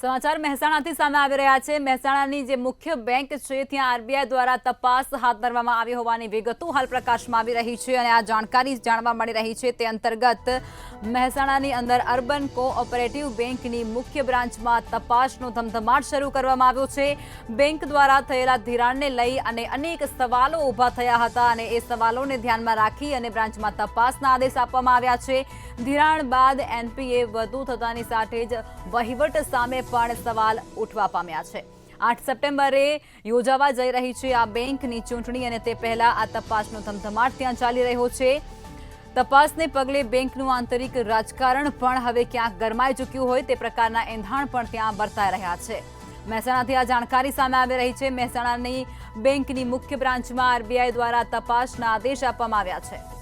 સમાચાર મહેસાણાથી સામે આવી રહ્યા છે। મહેસાણાની જે મુખ્ય બેંક છે ત્યાં આરબીઆઈ દ્વારા તપાસ હાથ ધરવામાં આવી હોવાની વિગતો હાલ પ્રકાશમાં આવી રહી છે અને આ જાણકારી જાણવા મળી રહી છે તે અંતર્ગત મહેસાણાની અંદર અર્બન કોઓપરેટિવ બેંકની મુખ્ય બ્રાન્ચમાં તપાસનો ધમધમાટ શરૂ કરવામાં આવ્યો છે। બેંક દ્વારા થયેલા ધિરાણને લઈ અને અનેક સવાલો ઊભા થયા હતા અને એ સવાલોને ધ્યાનમાં રાખી અને બ્રાન્ચમાં તપાસના આદેશ આપવામાં આવ્યા છે। ધિરાણ બાદ એનપીએ વધુ થતાની સાથે જ વહીવટ સામે પણ સવાલ ઉઠવા પામ્યા છે। 8 સપ્ટેમ્બરે યોજાવા જઈ રહી છે આ બેંકની ચૂંટણી અને તે પહેલા આ તપાસનો ધમધમાટ ત્યાં ચાલી રહ્યો છે। તપાસને પગલે બેંકનું આંતરિક રાજકારણ પણ હવે ક્યાંક ગરમાઈ ચૂક્યું હોય તે પ્રકારના એંધાણ પણ ત્યાં વર્તાઈ રહ્યા છે। મહેસાણાથી આ જાણકારી સામે આવી રહી છે। મહેસાણાની બેંકની મુખ્ય બ્રાન્ચમાં આરબીઆઈ દ્વારા તપાસના આદેશ આપવામાં આવ્યા છે।